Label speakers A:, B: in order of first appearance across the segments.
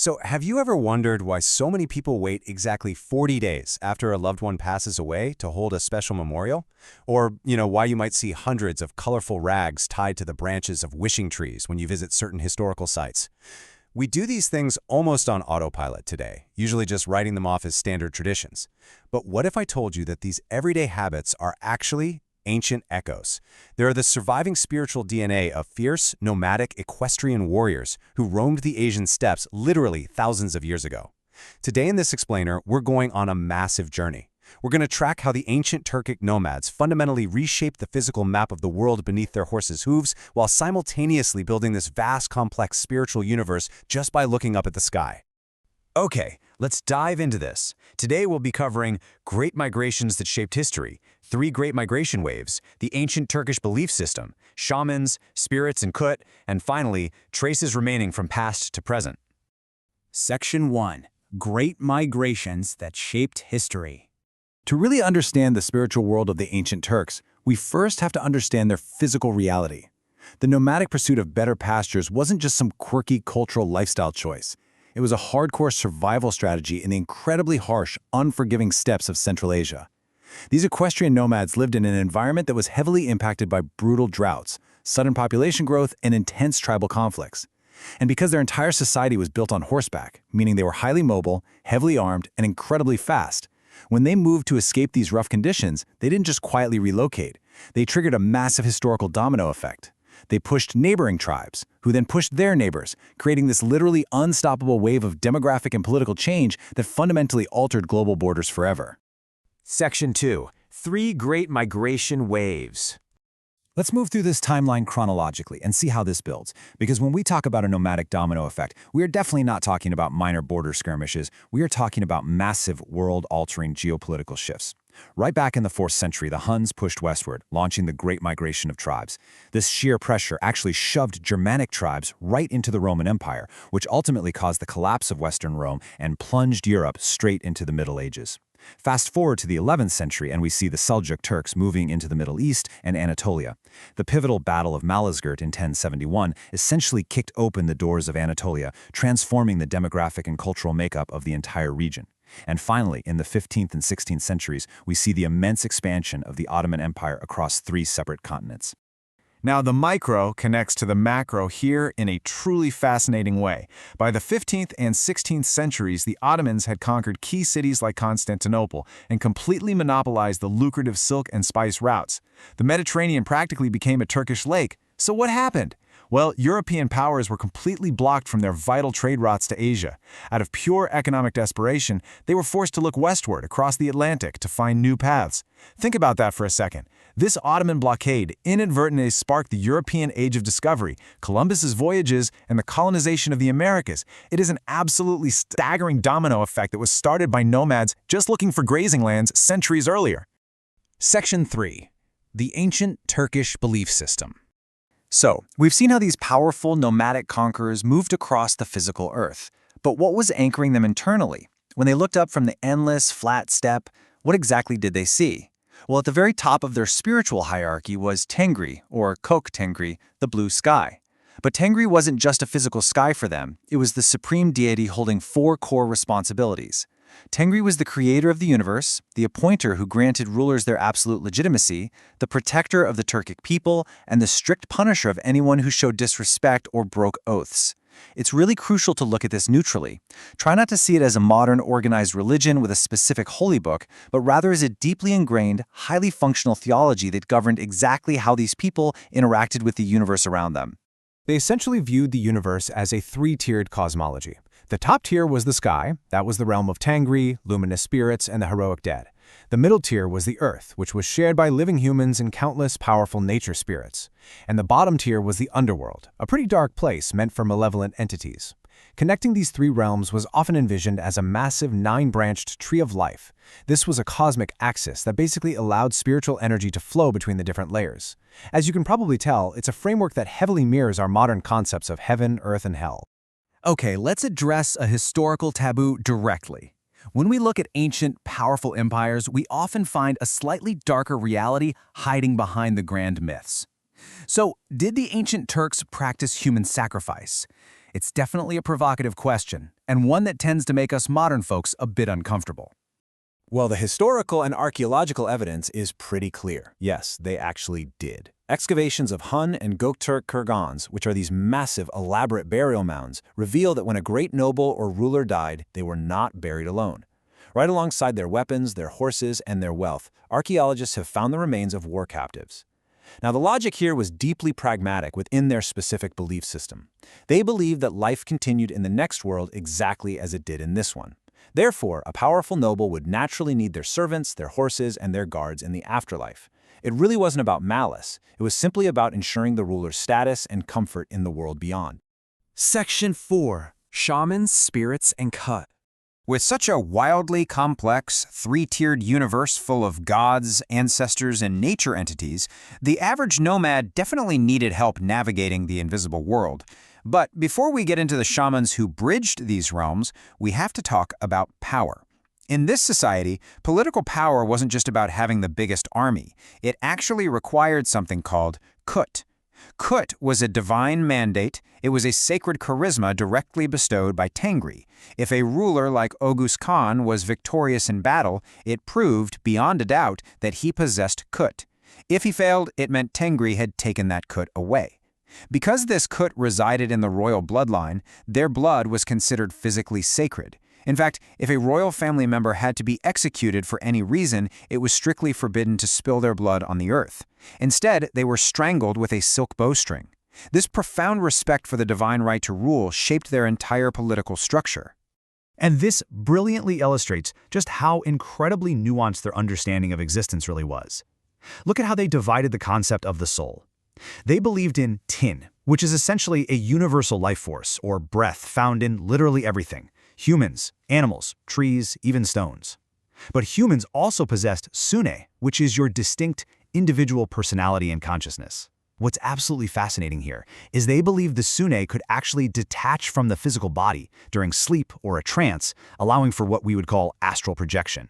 A: So, have you ever wondered why so many people wait exactly 40 days after a loved one passes away to hold a special memorial? Or, why you might see hundreds of colorful rags tied to the branches of wishing trees when you visit certain historical sites? We do these things almost on autopilot today, usually just writing them off as standard traditions. But what if I told you that these everyday habits are actually ancient echoes? They're the surviving spiritual DNA of fierce, nomadic, equestrian warriors who roamed the Asian steppes literally thousands of years ago. Today in this explainer, we're going on a massive journey. We're going to track how the ancient Turkic nomads fundamentally reshaped the physical map of the world beneath their horses' hooves while simultaneously building this vast, complex spiritual universe just by looking up at the sky. Okay, let's dive into this. Today we'll be covering great migrations that shaped history, 3 great migration waves, the ancient Turkish belief system, shamans, spirits and Kut, and finally, traces remaining from past to present.
B: Section 1. Great migrations that shaped history. To really understand the spiritual world of the ancient Turks, we first have to understand their physical reality. The nomadic pursuit of better pastures wasn't just some quirky cultural lifestyle choice. It was a hardcore survival strategy in the incredibly harsh, unforgiving steppes of Central Asia. These equestrian nomads lived in an environment that was heavily impacted by brutal droughts, sudden population growth, and intense tribal conflicts. And because their entire society was built on horseback, meaning they were highly mobile, heavily armed, and incredibly fast, when they moved to escape these rough conditions, they didn't just quietly relocate. They triggered a massive historical domino effect. They pushed neighboring tribes, who then pushed their neighbors, creating this literally unstoppable wave of demographic and political change that fundamentally altered global borders forever.
A: Section 2. 3 great migration waves.
B: Let's move through this timeline chronologically and see how this builds, because when we talk about a nomadic domino effect, we are definitely not talking about minor border skirmishes. We are talking about massive, world-altering geopolitical shifts. Right back in the 4th century, the Huns pushed westward, launching the Great Migration of Tribes. This sheer pressure actually shoved Germanic tribes right into the Roman Empire, which ultimately caused the collapse of Western Rome and plunged Europe straight into the Middle Ages. Fast forward to the 11th century and we see the Seljuk Turks moving into the Middle East and Anatolia. The pivotal Battle of Malazgirt in 1071 essentially kicked open the doors of Anatolia, transforming the demographic and cultural makeup of the entire region. And finally, in the 15th and 16th centuries, we see the immense expansion of the Ottoman Empire across 3 separate continents.
C: Now, the micro connects to the macro here in a truly fascinating way. By the 15th and 16th centuries, the Ottomans had conquered key cities like Constantinople and completely monopolized the lucrative silk and spice routes. The Mediterranean practically became a Turkish lake. So what happened? Well, European powers were completely blocked from their vital trade routes to Asia. Out of pure economic desperation, they were forced to look westward across the Atlantic to find new paths. Think about that for a second. This Ottoman blockade inadvertently sparked the European Age of Discovery, Columbus's voyages, and the colonization of the Americas. It is an absolutely staggering domino effect that was started by nomads just looking for grazing lands centuries earlier.
B: Section 3. The ancient Turkish belief system. So, we've seen how these powerful nomadic conquerors moved across the physical earth. But what was anchoring them internally? When they looked up from the endless, flat steppe, what exactly did they see? Well, at the very top of their spiritual hierarchy was Tengri, or Kök Tengri, the blue sky. But Tengri wasn't just a physical sky for them, it was the supreme deity holding 4 core responsibilities. Tengri was the creator of the universe, the appointer who granted rulers their absolute legitimacy, the protector of the Turkic people, and the strict punisher of anyone who showed disrespect or broke oaths. It's really crucial to look at this neutrally. Try not to see it as a modern organized religion with a specific holy book, but rather as a deeply ingrained, highly functional theology that governed exactly how these people interacted with the universe around them.
A: They essentially viewed the universe as a 3-tiered cosmology. The top tier was the sky, that was the realm of Tengri, luminous spirits, and the heroic dead. The middle tier was the earth, which was shared by living humans and countless powerful nature spirits. And the bottom tier was the underworld, a pretty dark place meant for malevolent entities. Connecting these 3 realms was often envisioned as a massive 9-branched tree of life. This was a cosmic axis that basically allowed spiritual energy to flow between the different layers. As you can probably tell, it's a framework that heavily mirrors our modern concepts of heaven, earth, and hell.
B: Okay, let's address a historical taboo directly. When we look at ancient, powerful empires, we often find a slightly darker reality hiding behind the grand myths. So, did the ancient Turks practice human sacrifice? It's definitely a provocative question, and one that tends to make us modern folks a bit uncomfortable.
A: Well, the historical and archaeological evidence is pretty clear. Yes, they actually did. Excavations of Hun and Göktürk kurgans, which are these massive, elaborate burial mounds, reveal that when a great noble or ruler died, they were not buried alone. Right alongside their weapons, their horses, and their wealth, archaeologists have found the remains of war captives. Now, the logic here was deeply pragmatic within their specific belief system. They believed that life continued in the next world exactly as it did in this one. Therefore, a powerful noble would naturally need their servants, their horses, and their guards in the afterlife. It really wasn't about malice. It was simply about ensuring the ruler's status and comfort in the world beyond.
D: Section 4. Shamans, Spirits, and Cut.
B: With such a wildly complex, three-tiered universe full of gods, ancestors, and nature entities, the average nomad definitely needed help navigating the invisible world. But before we get into the shamans who bridged these realms, we have to talk about power. In this society, political power wasn't just about having the biggest army. It actually required something called kut. Kut was a divine mandate. It was a sacred charisma directly bestowed by Tengri. If a ruler like Oghuz Khan was victorious in battle, it proved, beyond a doubt, that he possessed kut. If he failed, it meant Tengri had taken that kut away. Because this kut resided in the royal bloodline, their blood was considered physically sacred. In fact, if a royal family member had to be executed for any reason, it was strictly forbidden to spill their blood on the earth. Instead, they were strangled with a silk bowstring. This profound respect for the divine right to rule shaped their entire political structure.
E: And this brilliantly illustrates just how incredibly nuanced their understanding of existence really was. Look at how they divided the concept of the soul. They believed in tin, which is essentially a universal life force, or breath, found in literally everything. Humans, animals, trees, even stones. But humans also possessed sune, which is your distinct, individual personality and consciousness. What's absolutely fascinating here is they believed the sune could actually detach from the physical body during sleep or a trance, allowing for what we would call astral projection.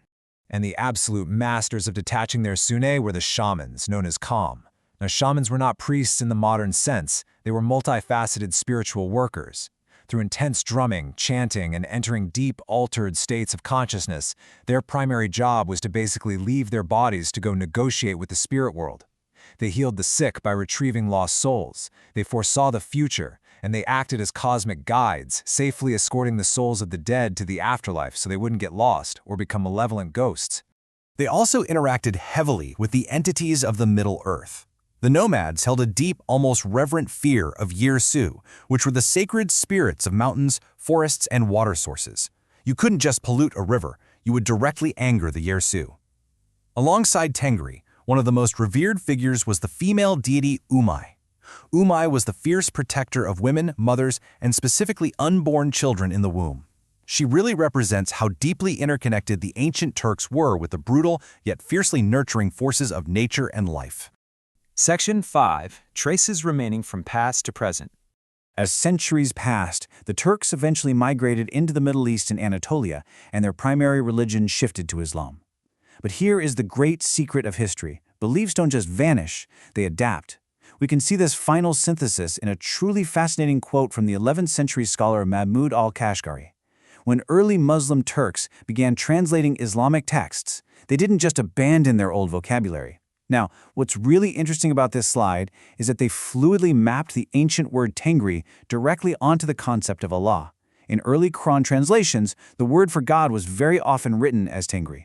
A: And the absolute masters of detaching their sune were the shamans, known as Kam. Now, shamans were not priests in the modern sense. They were multifaceted spiritual workers. Through intense drumming, chanting, and entering deep, altered states of consciousness, their primary job was to basically leave their bodies to go negotiate with the spirit world. They healed the sick by retrieving lost souls. They foresaw the future, and they acted as cosmic guides, safely escorting the souls of the dead to the afterlife so they wouldn't get lost or become malevolent ghosts. They also interacted heavily with the entities of the Middle Earth. The nomads held a deep, almost reverent fear of Yersu, which were the sacred spirits of mountains, forests, and water sources. You couldn't just pollute a river, you would directly anger the Yersu. Alongside Tengri, one of the most revered figures was the female deity Umai. Umai was the fierce protector of women, mothers, and specifically unborn children in the womb. She really represents how deeply interconnected the ancient Turks were with the brutal, yet fiercely nurturing forces of nature and life.
D: Section 5. Traces remaining from past to present.
B: As centuries passed, the Turks eventually migrated into the Middle East and Anatolia, and their primary religion shifted to Islam. But here is the great secret of history. Beliefs don't just vanish, they adapt. We can see this final synthesis in a truly fascinating quote from the 11th century scholar Mahmud al-Kashgari. When early Muslim Turks began translating Islamic texts, they didn't just abandon their old vocabulary. Now, what's really interesting about this slide is that they fluidly mapped the ancient word Tengri directly onto the concept of Allah. In early Quran translations, the word for God was very often written as Tengri.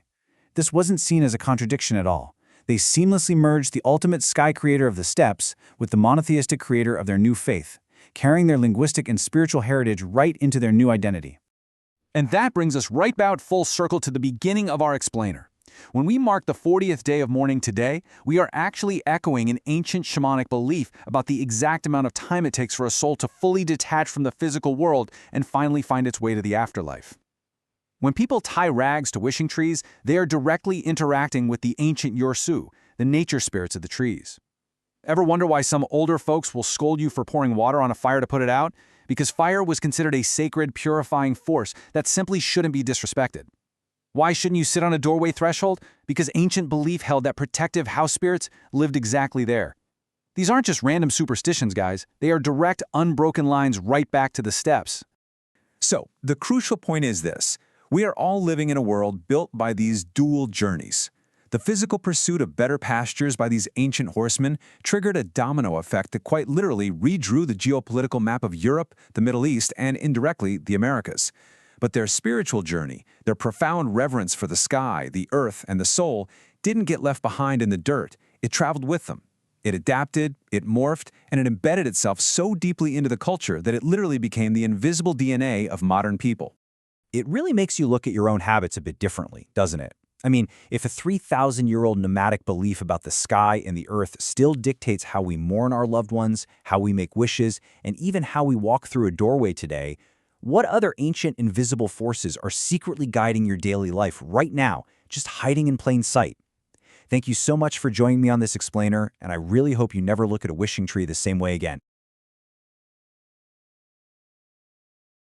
B: This wasn't seen as a contradiction at all. They seamlessly merged the ultimate sky creator of the steppes with the monotheistic creator of their new faith, carrying their linguistic and spiritual heritage right into their new identity.
D: And that brings us right about full circle to the beginning of our explainer. When we mark the 40th day of mourning today, we are actually echoing an ancient shamanic belief about the exact amount of time it takes for a soul to fully detach from the physical world and finally find its way to the afterlife. When people tie rags to wishing trees, they are directly interacting with the ancient Yersu, the nature spirits of the trees. Ever wonder why some older folks will scold you for pouring water on a fire to put it out? Because fire was considered a sacred, purifying force that simply shouldn't be disrespected. Why shouldn't you sit on a doorway threshold? Because ancient belief held that protective house spirits lived exactly there. These aren't just random superstitions, guys. They are direct, unbroken lines right back to the steppes.
B: So, the crucial point is this. We are all living in a world built by these dual journeys. The physical pursuit of better pastures by these ancient horsemen triggered a domino effect that quite literally redrew the geopolitical map of Europe, the Middle East, and indirectly, the Americas. But their spiritual journey, their profound reverence for the sky, the earth, and the soul, didn't get left behind in the dirt. It traveled with them. It adapted, it morphed, and it embedded itself so deeply into the culture that it literally became the invisible DNA of modern people.
E: It really makes you look at your own habits a bit differently, doesn't it? I mean, if a 3,000-year-old nomadic belief about the sky and the earth still dictates how we mourn our loved ones, how we make wishes, and even how we walk through a doorway today, what other ancient invisible forces are secretly guiding your daily life right now, just hiding in plain sight? Thank you so much for joining me on this explainer, and I really hope you never look at a wishing tree the same way again.